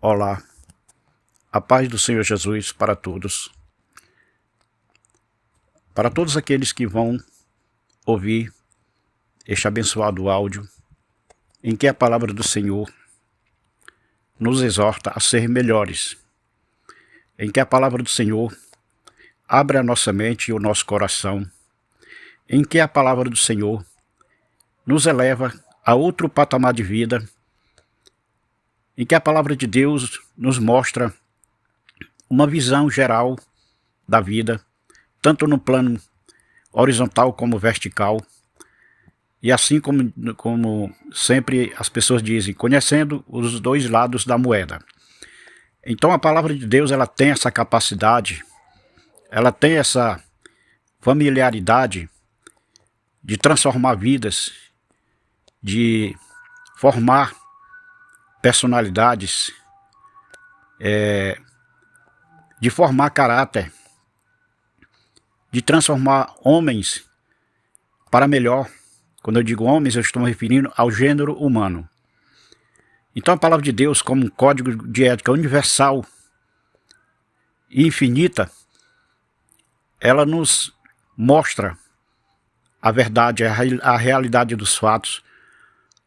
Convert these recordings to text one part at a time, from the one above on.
Olá, a paz do Senhor Jesus para todos. Para todos aqueles que vão ouvir este abençoado áudio, em que a palavra do Senhor nos exorta a ser melhores, em que a palavra do Senhor abre a nossa mente e o nosso coração, em que a palavra do Senhor nos eleva a outro patamar de vida, em que a palavra de Deus nos mostra uma visão geral da vida, tanto no plano horizontal como vertical, e assim como sempre as pessoas dizem, conhecendo os dois lados da moeda. Então a palavra de Deus, ela tem essa capacidade, ela tem essa familiaridade de transformar vidas, de formar personalidades, de formar caráter, de transformar homens para melhor. Quando eu digo homens, eu estou me referindo ao gênero humano. Então a palavra de Deus, como um código de ética universal e infinita, ela nos mostra a verdade, a realidade dos fatos.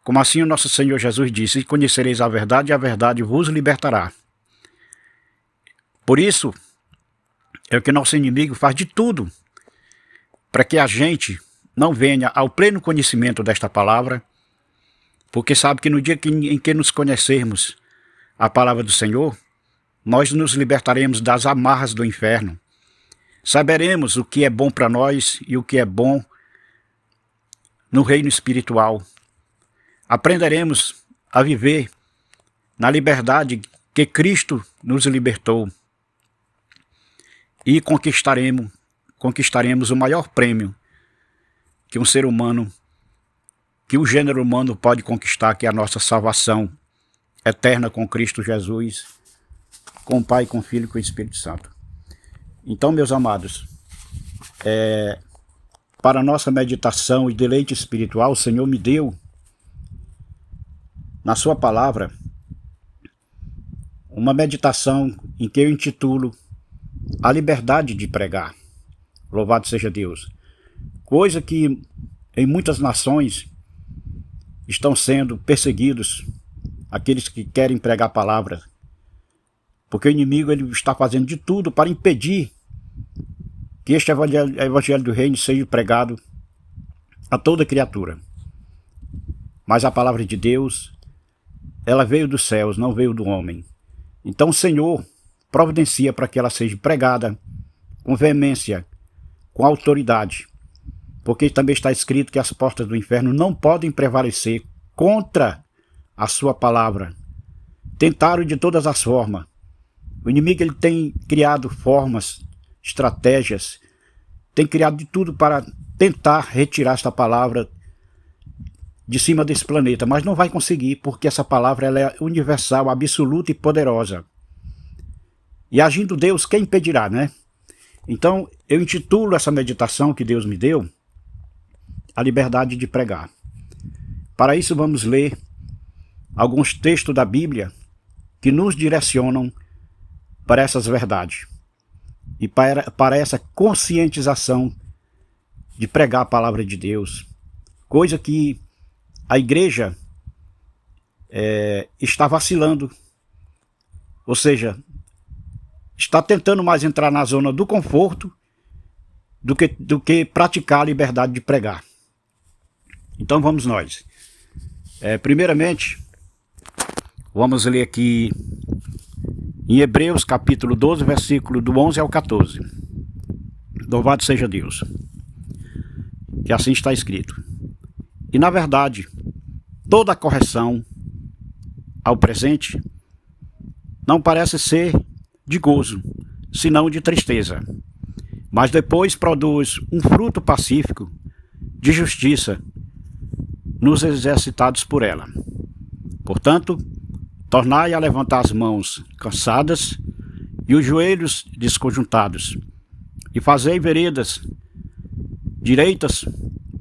Como assim o nosso Senhor Jesus disse: e conhecereis a verdade vos libertará. Por isso, é o que nosso inimigo faz de tudo para que a gente não venha ao pleno conhecimento desta palavra, porque sabe que no dia em que nos conhecermos a palavra do Senhor, nós nos libertaremos das amarras do inferno. Saberemos o que é bom para nós e o que é bom no reino espiritual. Aprenderemos a viver na liberdade que Cristo nos libertou e conquistaremos o maior prêmio que um ser humano, que o gênero humano pode conquistar, que é a nossa salvação eterna com Cristo Jesus, com o Pai, com o Filho e com o Espírito Santo. Então, meus amados, para a nossa meditação e deleite espiritual, o Senhor me deu, na sua palavra, uma meditação em que eu intitulo A Liberdade de Pregar. Louvado seja Deus. Coisa que em muitas nações estão sendo perseguidos aqueles que querem pregar a palavra, porque o inimigo ele está fazendo de tudo para impedir que este evangelho do reino seja pregado a toda criatura. Mas a palavra de Deus, ela veio dos céus, não veio do homem. Então o Senhor providencia para que ela seja pregada com veemência, com autoridade, porque também está escrito que as portas do inferno não podem prevalecer contra a sua palavra. Tentaram de todas as formas. O inimigo ele tem criado formas, estratégias, tem criado de tudo para tentar retirar esta palavra de cima desse planeta, mas não vai conseguir, porque essa palavra ela é universal, absoluta e poderosa. E agindo Deus, quem impedirá, né? Então, eu intitulo essa meditação que Deus me deu, A Liberdade de Pregar. Para isso, vamos ler alguns textos da Bíblia que nos direcionam para essas verdades e para essa conscientização de pregar a palavra de Deus, coisa que a igreja está vacilando, ou seja, está tentando mais entrar na zona do conforto do que praticar a liberdade de pregar. Então vamos nós. Primeiramente, vamos ler aqui em Hebreus capítulo 12, versículo do 11 ao 14. Louvado seja Deus. Que assim está escrito. E na verdade, toda a correção ao presente não parece ser de gozo, senão de tristeza, mas depois produz um fruto pacífico de justiça nos exercitados por ela. Portanto, tornai a levantar as mãos cansadas e os joelhos desconjuntados, e fazei veredas direitas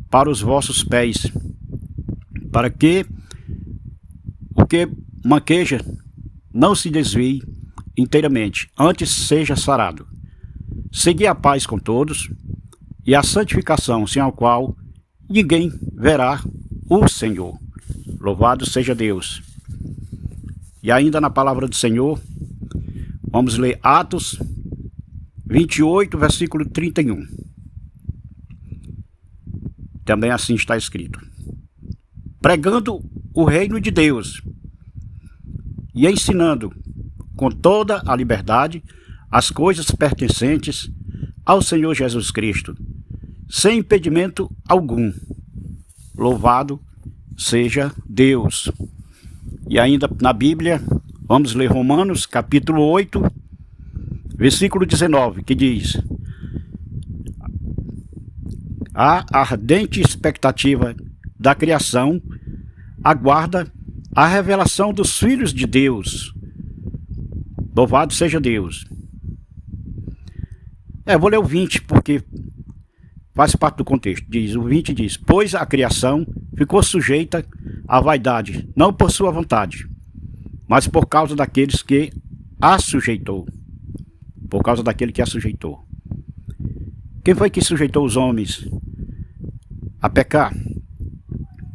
para os vossos pés, para que o que manqueja não se desvie inteiramente, antes seja sarado. Segui a paz com todos e a santificação, sem a qual ninguém verá o Senhor. Louvado seja Deus. E ainda na palavra do Senhor, vamos ler Atos 28, versículo 31. Também assim está escrito: pregando o reino de Deus e ensinando com toda a liberdade as coisas pertencentes ao Senhor Jesus Cristo, sem impedimento algum. Louvado seja Deus. E ainda na Bíblia, vamos ler Romanos capítulo 8, versículo 19, que diz: a ardente expectativa da criação aguarda a revelação dos filhos de Deus. Louvado seja Deus. Vou ler o 20 porque faz parte do contexto. O 20 diz: pois a criação ficou sujeita à vaidade, não por sua vontade, mas por causa daqueles que a sujeitou. Por causa daquele que a sujeitou. Quem foi que sujeitou os homens a pecar?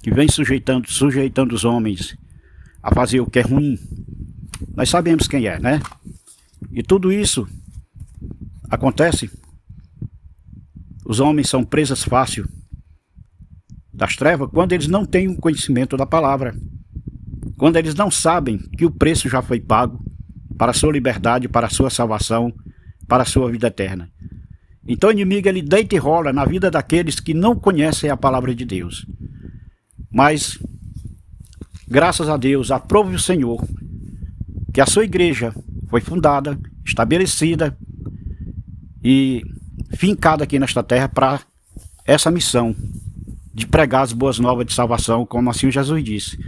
Que vem sujeitando os homens a fazer o que é ruim? Nós sabemos quem é, né? E tudo isso acontece. Os homens são presas fácil das trevas quando eles não têm o conhecimento da palavra. Quando eles não sabem que o preço já foi pago para a sua liberdade, para a sua salvação, para a sua vida eterna. Então o inimigo, ele deita e rola na vida daqueles que não conhecem a palavra de Deus. Mas, graças a Deus, aprove o Senhor que a sua igreja foi fundada, estabelecida e fincada aqui nesta terra para essa missão de pregar as boas novas de salvação, como assim Jesus disse.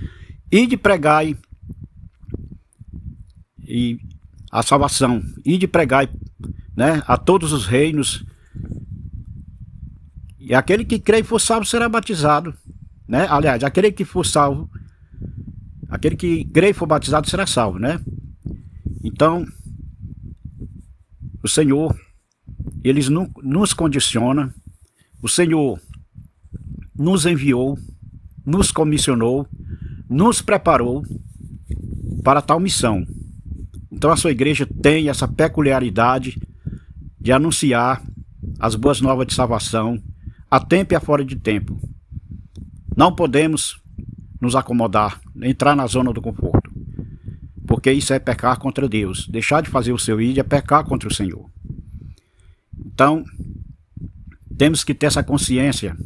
E de pregar e a salvação, e de pregar, né, a todos os reinos. E aquele que crê e for salvo será batizado, né? Aliás, aquele que for salvo, aquele que crê e for batizado será salvo, né? Então, o Senhor, ele nos condiciona, o Senhor nos enviou, nos comissionou, nos preparou para tal missão. Então a sua igreja tem essa peculiaridade de anunciar as boas novas de salvação a tempo e a fora de tempo. Não podemos nos acomodar, entrar na zona do conforto, porque isso é pecar contra Deus. Deixar de fazer o seu ídolo é pecar contra o Senhor. Então, temos que ter essa consciência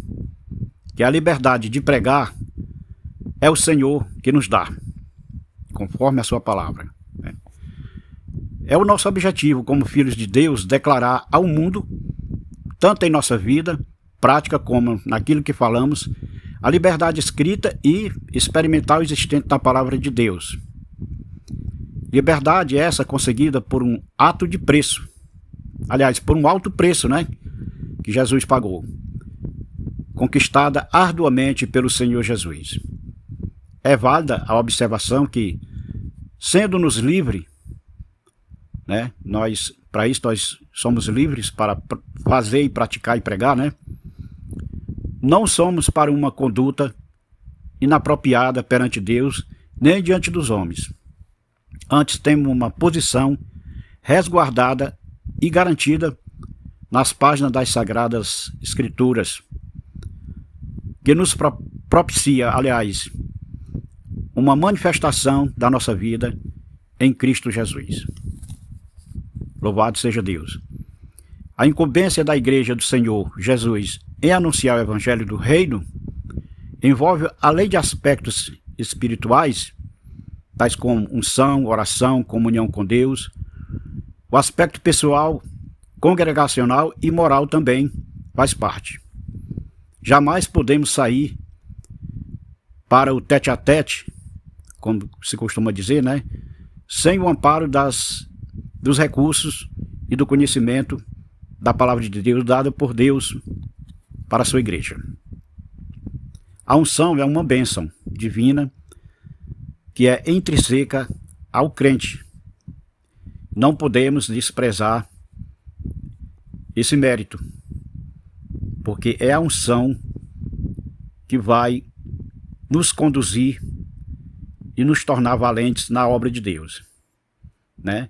que a liberdade de pregar é o Senhor que nos dá, conforme a sua palavra. É o nosso objetivo como filhos de Deus declarar ao mundo, tanto em nossa vida prática como naquilo que falamos, a liberdade escrita e experimental existente na palavra de Deus. Liberdade essa conseguida por um ato de preço. Aliás, por um alto preço, né? Que Jesus pagou. Conquistada arduamente pelo Senhor Jesus. É válida a observação que, sendo-nos livre, né? Para isso nós somos livres para fazer e praticar e pregar, né? Não somos para uma conduta inapropriada perante Deus, nem diante dos homens. Antes temos uma posição resguardada e garantida nas páginas das Sagradas Escrituras, que nos propicia, aliás, uma manifestação da nossa vida em Cristo Jesus. Louvado seja Deus. A incumbência da Igreja do Senhor Jesus em anunciar o Evangelho do Reino envolve, além de aspectos espirituais, tais como unção, oração, comunhão com Deus, o aspecto pessoal, congregacional e moral também faz parte. Jamais podemos sair para o tete-a-tete, como se costuma dizer, né? Sem o amparo dos recursos e do conhecimento da palavra de Deus dada por Deus para a sua igreja. A unção é uma bênção divina que é intrínseca ao crente. Não podemos desprezar esse mérito, porque é a unção que vai nos conduzir e nos tornar valentes na obra de Deus, né?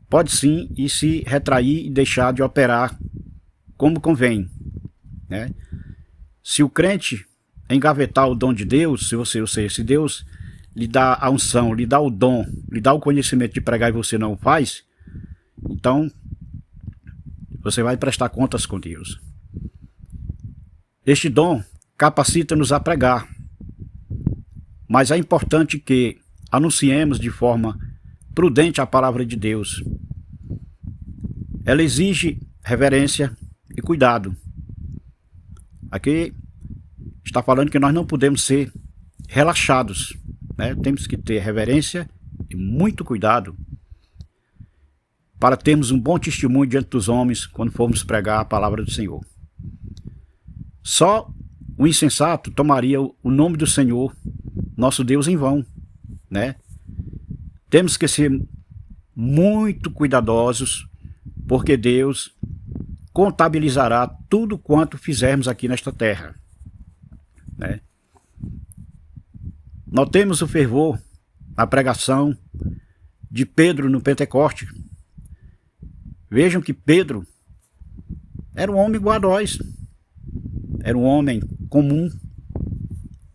Pode sim e se retrair e deixar de operar como convém, né? Se o crente engavetar o dom de Deus, ou seja, se Deus lhe dá a unção, lhe dá o dom, lhe dá o conhecimento de pregar e você não o faz, então você vai prestar contas com Deus. Este dom capacita-nos a pregar, mas é importante que anunciemos de forma prudente a palavra de Deus. Ela exige reverência e cuidado. Aqui está falando que nós não podemos ser relaxados, né? Temos que ter reverência e muito cuidado para termos um bom testemunho diante dos homens quando formos pregar a palavra do Senhor. Só o insensato tomaria o nome do Senhor, nosso Deus, em vão, né? Temos que ser muito cuidadosos, porque Deus contabilizará tudo quanto fizermos aqui nesta terra, né? Notemos o fervor na pregação de Pedro no Pentecoste. Vejam que Pedro era um homem igual a nós, era um homem comum,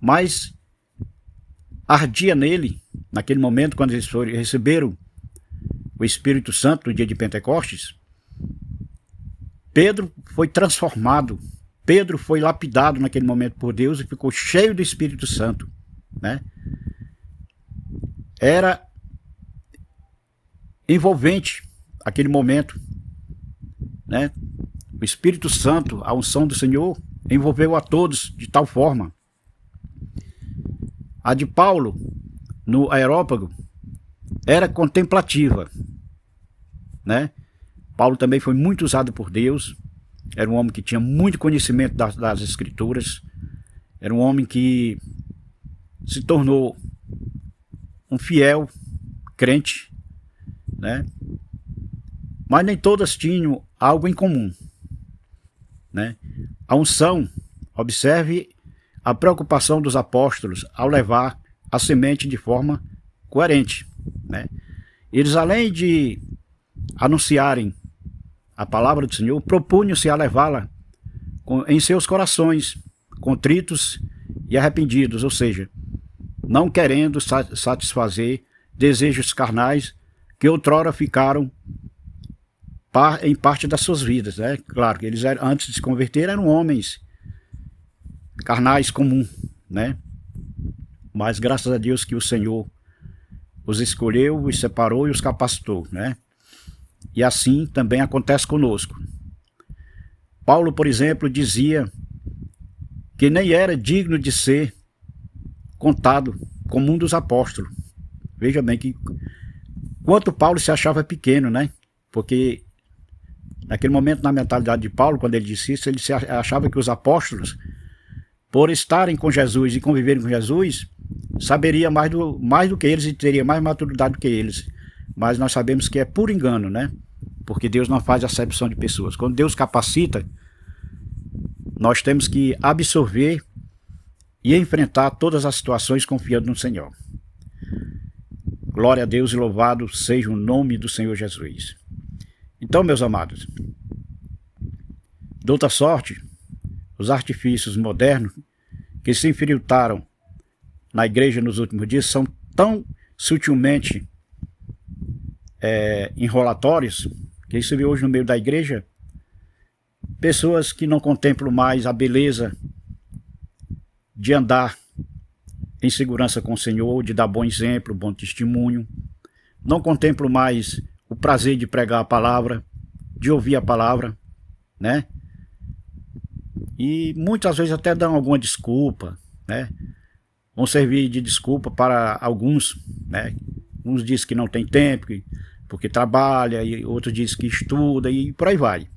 mas ardia nele, naquele momento, quando eles receberam o Espírito Santo no dia de Pentecostes, Pedro foi transformado, Pedro foi lapidado naquele momento por Deus e ficou cheio do Espírito Santo, né? Era envolvente aquele momento, né? O Espírito Santo, a unção do Senhor, envolveu a todos de tal forma. A de Paulo, no Areópago, era contemplativa, né? Paulo também foi muito usado por Deus, era um homem que tinha muito conhecimento das Escrituras, era um homem que se tornou um fiel crente, né? Mas nem todas tinham algo em comum, né? A unção, observe a preocupação dos apóstolos ao levar a semente de forma coerente, né? Eles, além de anunciarem a palavra do Senhor, propunham-se a levá-la em seus corações, contritos e arrependidos, ou seja, não querendo satisfazer desejos carnais que outrora ficaram em parte das suas vidas, né? Claro que eles antes de se converter eram homens carnais comuns, né? Mas graças a Deus que o Senhor os escolheu, os separou e os capacitou, né? E assim também acontece conosco. Paulo, por exemplo, dizia que nem era digno de ser contado como um dos apóstolos. Veja bem que quanto Paulo se achava pequeno, né? Porque naquele momento, na mentalidade de Paulo, quando ele disse isso, ele se achava que os apóstolos, por estarem com Jesus e conviverem com Jesus, saberia mais do que eles e teria mais maturidade do que eles. Mas nós sabemos que é por engano, né? Porque Deus não faz acepção de pessoas. Quando Deus capacita, nós temos que absorver e enfrentar todas as situações confiando no Senhor. Glória a Deus e louvado seja o nome do Senhor Jesus. Então, meus amados, de outra sorte, os artifícios modernos que se infiltraram na igreja nos últimos dias são tão sutilmente enrolatórios que você vê hoje no meio da igreja pessoas que não contemplam mais a beleza de andar em segurança com o Senhor, de dar bom exemplo, bom testemunho, não contemplam mais o prazer de pregar a palavra, de ouvir a palavra, né? E muitas vezes até dão alguma desculpa, né? Vão servir de desculpa para alguns, né? Uns dizem que não tem tempo, porque trabalha, e outros dizem que estuda, e por aí vai.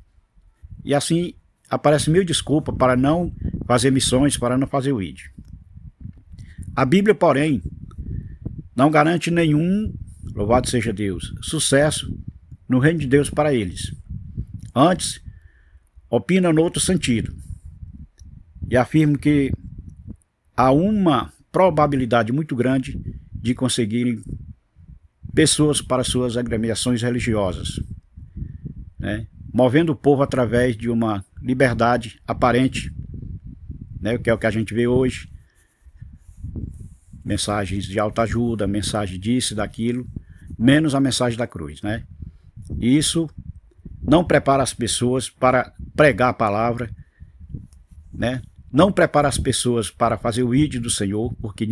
E assim aparece mil desculpas para não fazer missões, para não fazer o ID. A Bíblia, porém, não garante nenhum, louvado seja Deus, sucesso no reino de Deus para eles. Antes, opina no outro sentido e afirma que há uma probabilidade muito grande de conseguirem pessoas para suas agremiações religiosas, né? Movendo o povo através de uma liberdade aparente, né? Que é o que a gente vê hoje, mensagens de autoajuda, mensagem disso e daquilo, menos a mensagem da cruz, né? E isso não prepara as pessoas para pregar a palavra, né? Não prepara as pessoas para fazer o ID do Senhor, porque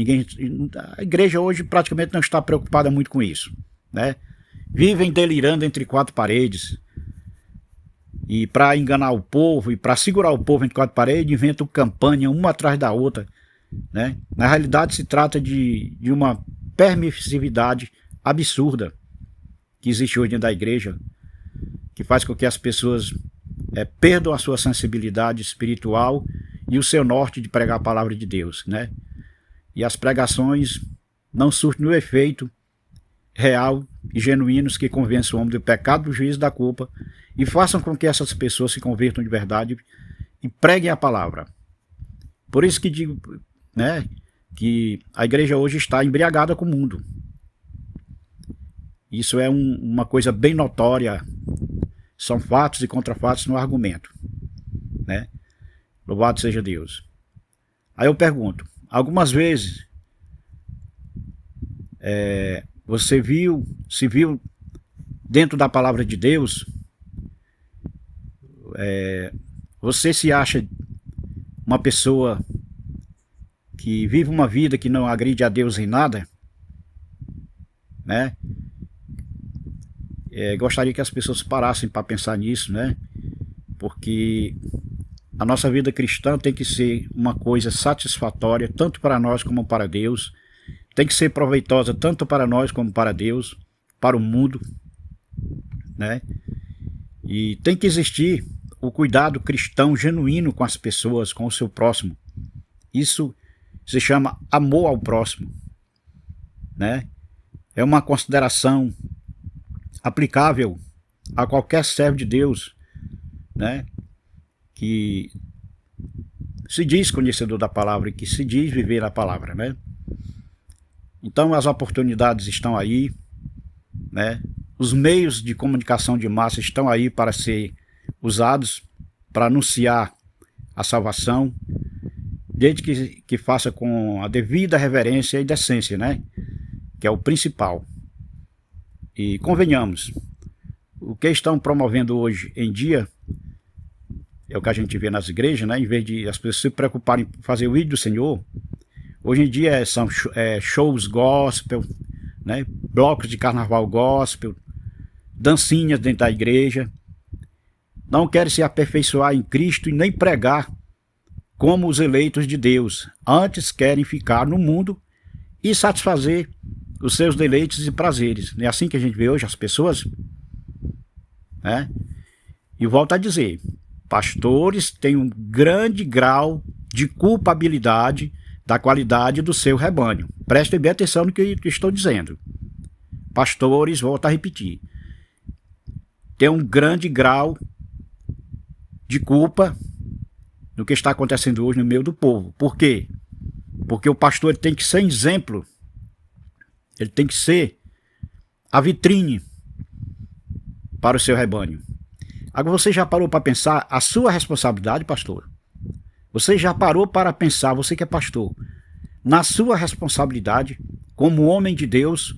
a igreja hoje praticamente não está preocupada muito com isso, né? Vivem delirando entre quatro paredes, e para enganar o povo, e para segurar o povo entre quatro paredes, inventam campanha uma atrás da outra, né? Na realidade se trata de uma permissividade absurda que existe hoje dentro da igreja, que faz com que as pessoas perdam a sua sensibilidade espiritual e o seu norte de pregar a palavra de Deus, né? E as pregações não surtem o efeito real e genuínos que convençam o homem do pecado, do juízo e da culpa e façam com que essas pessoas se convertam de verdade e preguem a palavra. Por isso que digo, né, que a igreja hoje está embriagada com o mundo. Isso é uma coisa bem notória. São fatos e contrafatos no argumento, né? Louvado seja Deus. Aí eu pergunto, algumas vezes você se viu dentro da palavra de Deus, você se acha uma pessoa que vive uma vida que não agride a Deus em nada, né? Gostaria que as pessoas parassem para pensar nisso, né? Porque a nossa vida cristã tem que ser uma coisa satisfatória, tanto para nós como para Deus. Tem que ser proveitosa tanto para nós como para Deus, para o mundo, né? E tem que existir o cuidado cristão genuíno com as pessoas, com o seu próximo. Isso se chama amor ao próximo, né? É uma consideração aplicável a qualquer servo de Deus, né? Que se diz conhecedor da palavra e que se diz viver a palavra, né? Então as oportunidades estão aí, né? Os meios de comunicação de massa estão aí para ser usados para anunciar a salvação, desde que faça com a devida reverência e decência, né? Que é o principal. E convenhamos, o que estão promovendo hoje em dia é o que a gente vê nas igrejas, né? Em vez de as pessoas se preocuparem em fazer o ídolo do Senhor, hoje em dia são shows gospel, né? Blocos de carnaval gospel, dancinhas dentro da igreja. Não querem se aperfeiçoar em Cristo e nem pregar como os eleitos de Deus. Antes querem ficar no mundo e satisfazer os seus deleites e prazeres. Não é assim que a gente vê hoje as pessoas, né? E volto a dizer, pastores têm um grande grau de culpabilidade da qualidade do seu rebanho. Prestem bem atenção no que estou dizendo. Pastores, volto a repetir, têm um grande grau de culpa no que está acontecendo hoje no meio do povo. Por quê? Porque o pastor tem que ser exemplo. Ele tem que ser a vitrine para o seu rebanho. Agora você já parou para pensar a sua responsabilidade, pastor? Você já parou para pensar, você que é pastor, na sua responsabilidade como homem de Deus,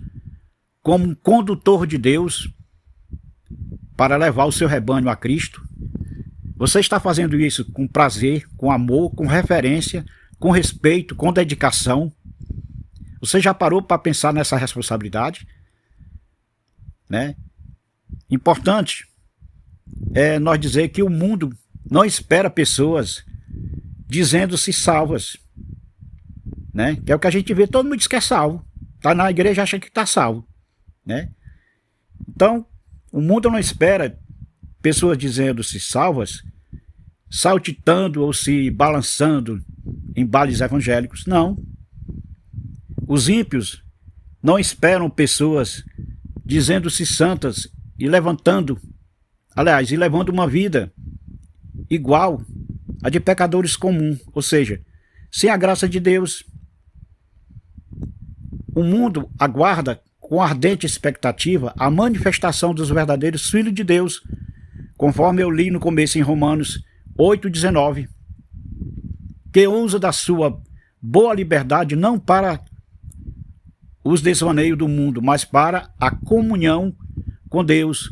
como um condutor de Deus, para levar o seu rebanho a Cristo? Você está fazendo isso com prazer, com amor, com referência, com respeito, com dedicação? Você já parou para pensar nessa responsabilidade, né? Importante é nós dizer que o mundo não espera pessoas dizendo-se salvas, né? Que é o que a gente vê, todo mundo diz que é salvo. Está na igreja, acha que está salvo, né? Então, o mundo não espera pessoas dizendo-se salvas, saltitando ou se balançando em bailes evangélicos. Não. Os ímpios não esperam pessoas dizendo-se santas e levando uma vida igual a de pecadores comuns, ou seja, sem a graça de Deus. O mundo aguarda com ardente expectativa a manifestação dos verdadeiros filhos de Deus, conforme eu li no começo em Romanos 8,19, que usa da sua boa liberdade não para os desvaneios do mundo, mas para a comunhão com Deus,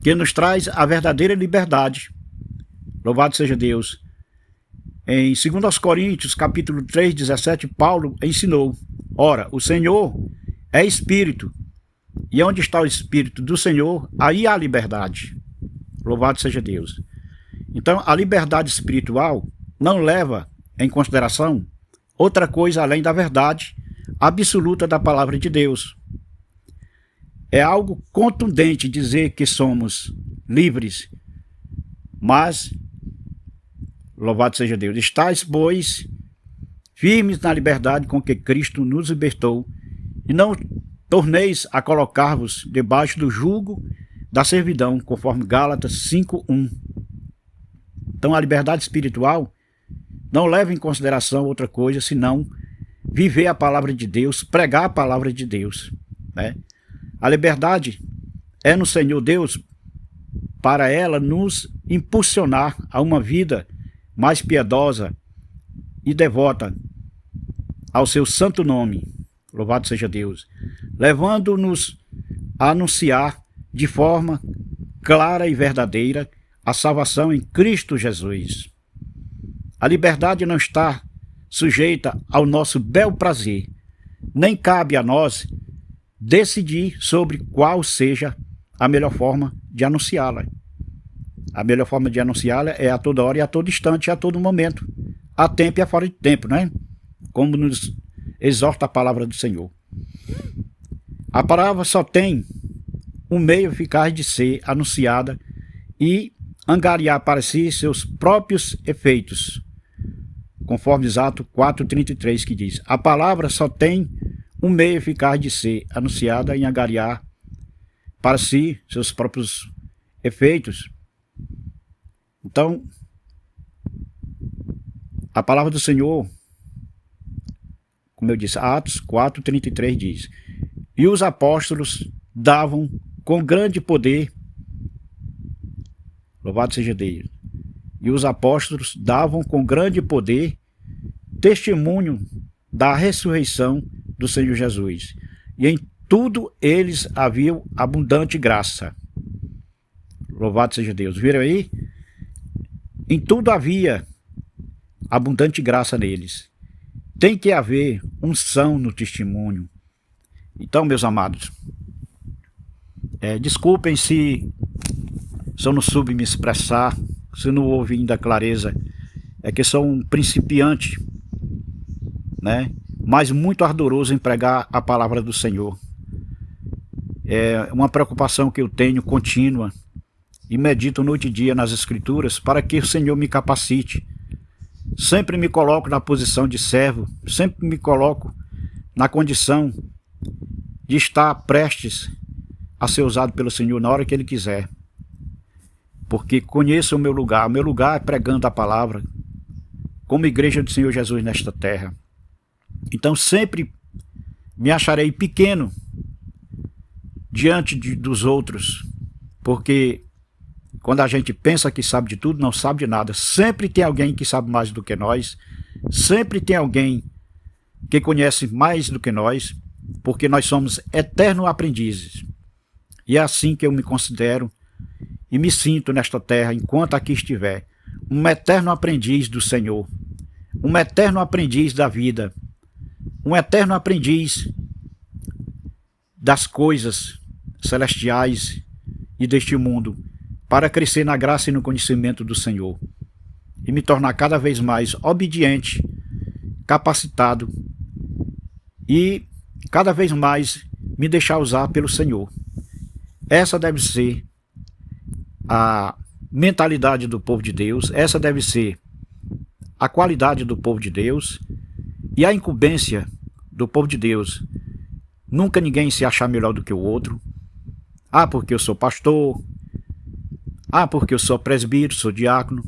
que nos traz a verdadeira liberdade. Louvado seja Deus. Em 2 Coríntios, capítulo 3, 17, Paulo ensinou: ora, o Senhor é Espírito, e onde está o Espírito do Senhor, aí há liberdade. Louvado seja Deus. Então, a liberdade espiritual não leva em consideração outra coisa além da verdade absoluta da palavra de Deus. É algo contundente dizer que somos livres, mas, louvado seja Deus, estáis, pois, firmes na liberdade com que Cristo nos libertou, e não torneis a colocar-vos debaixo do jugo da servidão, conforme Gálatas 5:1. Então a liberdade espiritual não leva em consideração outra coisa senão viver a palavra de Deus, pregar a palavra de Deus, né? A liberdade é no Senhor Deus para ela nos impulsionar a uma vida mais piedosa e devota ao seu santo nome, louvado seja Deus, levando-nos a anunciar de forma clara e verdadeira a salvação em Cristo Jesus. A liberdade não está sujeita ao nosso bel prazer, nem cabe a nós decidir sobre qual seja a melhor forma de anunciá-la. A melhor forma de anunciá-la é a toda hora e a todo instante, a todo momento, a tempo e a fora de tempo, né? Como nos exorta a palavra do Senhor. A palavra só tem um meio eficaz de ser anunciada e angariar para si seus próprios efeitos, conforme Atos 4,33, que diz: a palavra só tem um meio eficaz de ser anunciada e angariar para si seus próprios efeitos. Então, a palavra do Senhor, como eu disse, Atos 4,33 diz: e os apóstolos davam com grande poder, louvado seja Deus, e os apóstolos davam com grande poder testemunho da ressurreição do Senhor Jesus, e em tudo eles haviam abundante graça. Louvado seja Deus. Viram aí? Em tudo havia abundante graça neles. Tem que haver unção no testemunho. Então, meus amados, desculpem se eu não soube me expressar, se não houve ainda clareza. É que sou um principiante, né? Mas muito ardoroso em pregar a palavra do Senhor. É uma preocupação que eu tenho contínua e medito noite e dia nas Escrituras para que o Senhor me capacite. Sempre me coloco na posição de servo, sempre me coloco na condição de estar prestes a ser usado pelo Senhor na hora que Ele quiser. Porque conheço o meu lugar é pregando a palavra, como igreja do Senhor Jesus nesta terra. Então sempre me acharei pequeno diante dos outros, porque quando a gente pensa que sabe de tudo, não sabe de nada. Sempre tem alguém que sabe mais do que nós, sempre tem alguém que conhece mais do que nós, porque nós somos eternos aprendizes. E é assim que eu me considero e me sinto nesta terra, enquanto aqui estiver, um eterno aprendiz do Senhor, um eterno aprendiz da vida, um eterno aprendiz das coisas celestiais e deste mundo, para crescer na graça e no conhecimento do Senhor e me tornar cada vez mais obediente, capacitado e cada vez mais me deixar usar pelo Senhor. Essa deve ser a mentalidade do povo de Deus, essa deve ser a qualidade do povo de Deus e a incumbência do povo de Deus Nunca ninguém se achar melhor do que o outro. Ah, porque eu sou pastor. Ah, porque eu sou presbítero, sou diácono.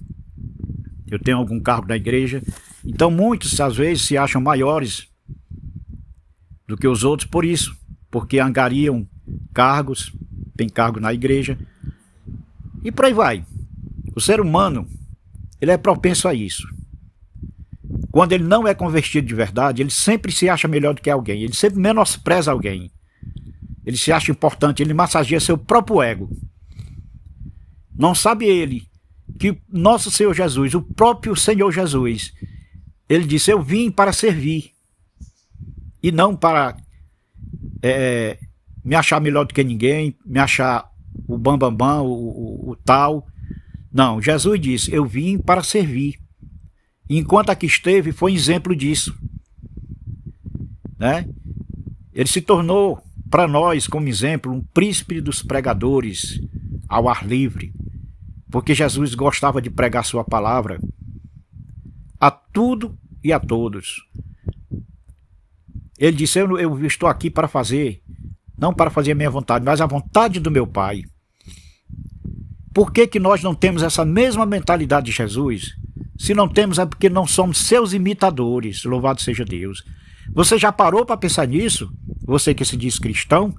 Eu tenho algum cargo na igreja. Então muitos às vezes se acham maiores do que os outros por isso. Porque angariam cargos, tem cargo na igreja. E por aí vai. O ser humano, ele é propenso a isso. Quando ele não é convertido de verdade, ele sempre se acha melhor do que alguém. Ele sempre menospreza alguém. Ele se acha importante, ele massageia seu próprio ego. Não sabe ele que nosso Senhor Jesus, o próprio Senhor Jesus, ele disse, eu vim para servir. E não para me achar melhor do que ninguém, me achar o bambambam, o tal. Não, Jesus disse, eu vim para servir. E enquanto aqui esteve, foi exemplo disso. Né? Ele se tornou, para nós, como exemplo, um príncipe dos pregadores ao ar livre. Porque Jesus gostava de pregar sua palavra a tudo e a todos. Ele disse, eu estou aqui para fazer, não para fazer a minha vontade, mas a vontade do meu Pai. Por que nós não temos essa mesma mentalidade de Jesus? Se não temos é porque não somos seus imitadores, louvado seja Deus. Você já parou para pensar nisso? Você que se diz cristão,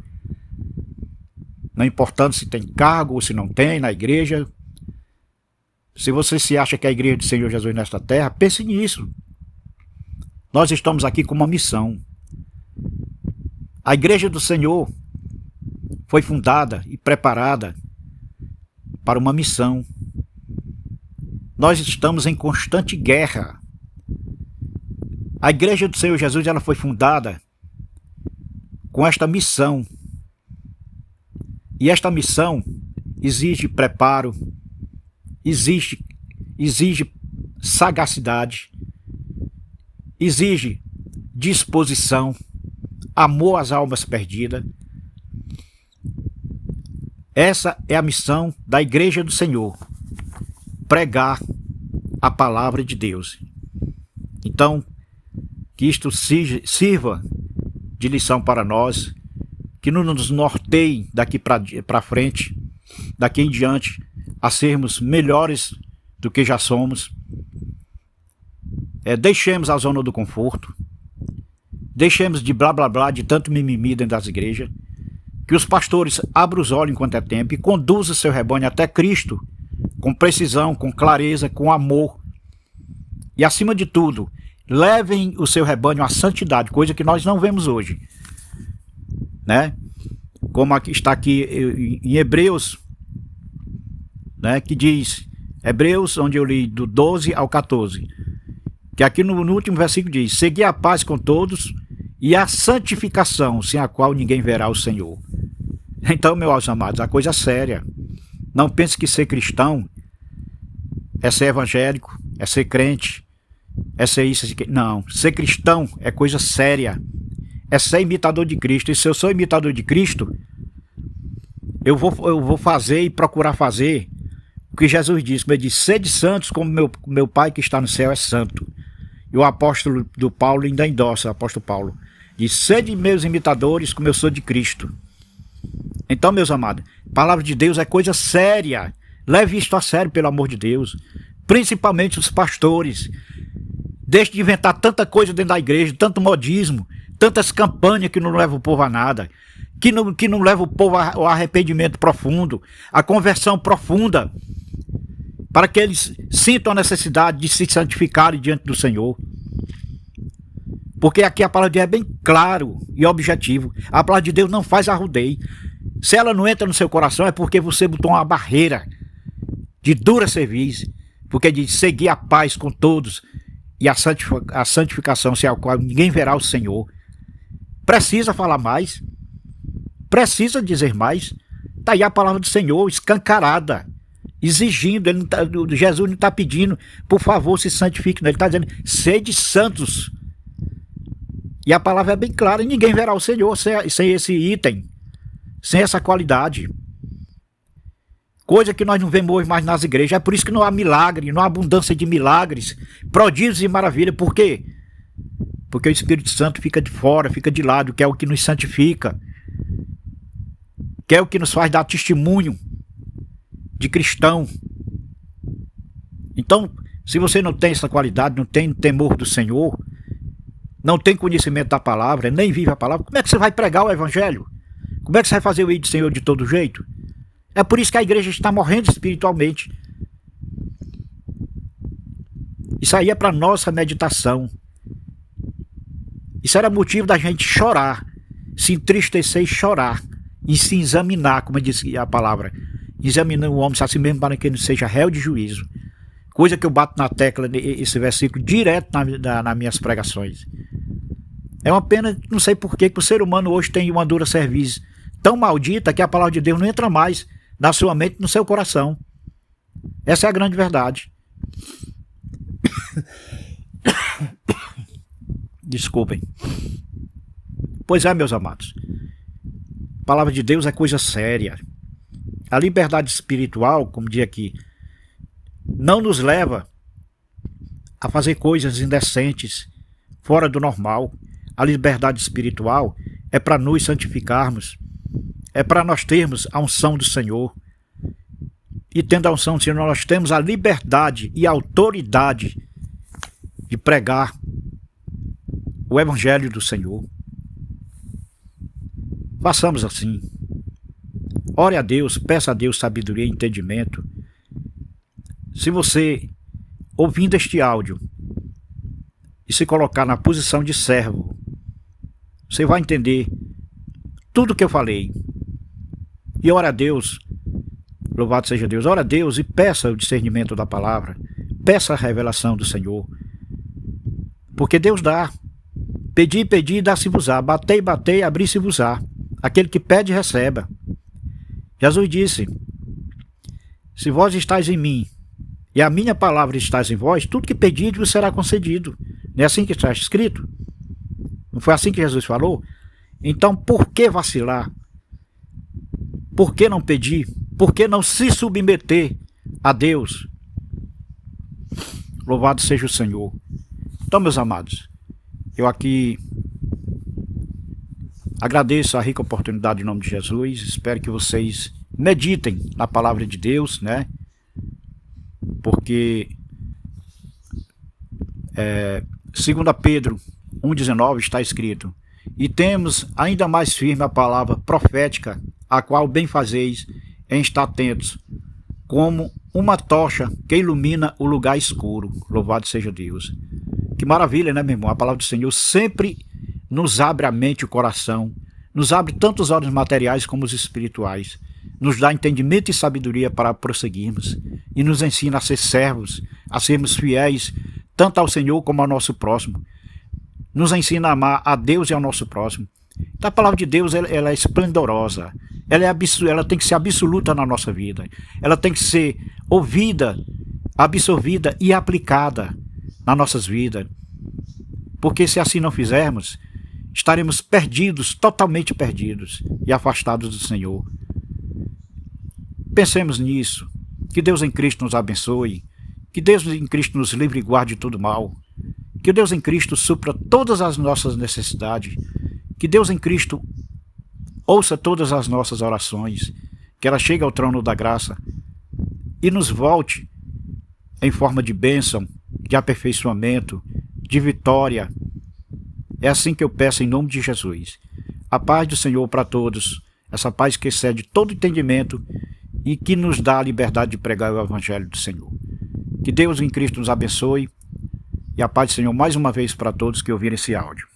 não importando se tem cargo ou se não tem na igreja, se você se acha que é a igreja do Senhor Jesus nesta terra, pense nisso. Nós estamos aqui com uma missão. A igreja do Senhor foi fundada e preparada para uma missão. Nós estamos em constante guerra. A igreja do Senhor Jesus, ela foi fundada com esta missão. E esta missão exige preparo, exige sagacidade, exige disposição, amor às almas perdidas. Essa é a missão da igreja do Senhor, pregar a palavra de Deus. Então, que isto sirva de lição para nós, que não nos norteie daqui para frente, daqui em diante, a sermos melhores do que já somos. Deixemos a zona do conforto, deixemos de blá blá blá, de tanto mimimi dentro das igrejas, que os pastores abram os olhos enquanto é tempo e conduzam o seu rebanho até Cristo, com precisão, com clareza, com amor. E acima de tudo, levem o seu rebanho à santidade, coisa que nós não vemos hoje. Né? Como aqui, está aqui em Hebreus, né, que diz, Hebreus, onde eu li do 12 ao 14, que aqui no último versículo diz, segui a paz com todos e a santificação, sem a qual ninguém verá o Senhor. Então, meus amados, a coisa é séria. Não pense que ser cristão é ser evangélico, é ser crente, é ser isso. Não, ser cristão é coisa séria. É ser imitador de Cristo. E se eu sou imitador de Cristo, eu vou fazer e procurar fazer o que Jesus disse. Ele disse, sede santos como meu Pai que está no céu é santo. E o apóstolo do Paulo ainda endossa, o apóstolo Paulo. Diz, sede meus imitadores como eu sou de Cristo. Então, meus amados, a palavra de Deus é coisa séria. Leve isto a sério, pelo amor de Deus. Principalmente os pastores. Deixe de inventar tanta coisa dentro da igreja, tanto modismo, tantas campanhas que não levam o povo a nada, que não levam o povo ao arrependimento profundo, à conversão profunda, para que eles sintam a necessidade de se santificarem diante do Senhor. Porque aqui a palavra de Deus é bem claro e objetivo. A palavra de Deus não faz arrudeio. Se ela não entra no seu coração é porque você botou uma barreira de dura cerviz, porque diz seguir a paz com todos e a santificação, sem a qual ninguém verá o Senhor. Precisa falar mais, precisa dizer mais. Está aí a palavra do Senhor escancarada, exigindo. Jesus não está pedindo, por favor, se santifique. Ele está dizendo, sede santos. E a palavra é bem clara, e ninguém verá o Senhor sem esse item, sem essa qualidade. Coisa que nós não vemos hoje mais nas igrejas. É por isso que não há milagre, não há abundância de milagres, prodígios e maravilhas. Por quê? Porque o Espírito Santo fica de fora, fica de lado, que é o que nos santifica, que é o que nos faz dar testemunho de cristão. Então, se você não tem essa qualidade, não tem temor do Senhor, não tem conhecimento da palavra, nem vive a palavra, como é que você vai pregar o evangelho? Como é que você vai fazer o ir do Senhor de todo jeito? É por isso que a igreja está morrendo espiritualmente. Isso aí é para nossa meditação. Isso era motivo da gente chorar, se entristecer e chorar, e se examinar, como diz a palavra. Examinar o homem a si mesmo para que ele não seja réu de juízo. Coisa que eu bato na tecla, esse versículo, direto nas minhas pregações. É uma pena, não sei por que o ser humano hoje tem uma dura cerviz tão maldita que a palavra de Deus não entra mais na sua mente, no seu coração. Essa é a grande verdade. Desculpem. Pois é, meus amados. A palavra de Deus é coisa séria. A liberdade espiritual, como diz aqui, não nos leva a fazer coisas indecentes, fora do normal. A liberdade espiritual é para nos santificarmos, é para nós termos a unção do Senhor. E tendo a unção do Senhor, nós temos a liberdade e a autoridade de pregar o Evangelho do Senhor. Façamos assim. Ore a Deus, peça a Deus sabedoria e entendimento. Se você, ouvindo este áudio, e se colocar na posição de servo, você vai entender tudo o que eu falei. E ore a Deus, louvado seja Deus, ore a Deus e peça o discernimento da palavra, peça a revelação do Senhor. Porque Deus dá. Pedi, pedi, dá-se-vos-á. Batei, batei, abri-se-vos-á. Aquele que pede, receba. Jesus disse: se vós estáis em mim, e a minha palavra estáis em vós, tudo que pedirdes vos será concedido. Não é assim que está escrito? Não foi assim que Jesus falou? Então, por que vacilar? Por que não pedir? Por que não se submeter a Deus? Louvado seja o Senhor. Então, meus amados, eu aqui agradeço a rica oportunidade em nome de Jesus. Espero que vocês meditem na palavra de Deus, né? Porque 2 Pedro 1,19 está escrito: e temos ainda mais firme a palavra profética, a qual bem fazeis em estar atentos, como uma tocha que ilumina o lugar escuro. Louvado seja Deus. Que maravilha, né, meu irmão? A palavra do Senhor sempre nos abre a mente e o coração, nos abre tanto os olhos materiais como os espirituais, nos dá entendimento e sabedoria para prosseguirmos e nos ensina a ser servos, a sermos fiéis tanto ao Senhor como ao nosso próximo. Nos ensina a amar a Deus e ao nosso próximo. Então, a palavra de Deus ela é esplendorosa, ela tem que ser absoluta na nossa vida, ela tem que ser ouvida, absorvida e aplicada nas nossas vidas, porque se assim não fizermos, estaremos perdidos, totalmente perdidos e afastados do Senhor. Pensemos nisso. Que Deus em Cristo nos abençoe, que Deus em Cristo nos livre e guarde de todo mal, que Deus em Cristo supra todas as nossas necessidades, que Deus em Cristo ouça todas as nossas orações, que ela chegue ao trono da graça e nos volte em forma de bênção, de aperfeiçoamento, de vitória. É assim que eu peço em nome de Jesus. A paz do Senhor para todos, essa paz que excede todo entendimento e que nos dá a liberdade de pregar o Evangelho do Senhor. Que Deus em Cristo nos abençoe e a paz do Senhor mais uma vez para todos que ouviram esse áudio.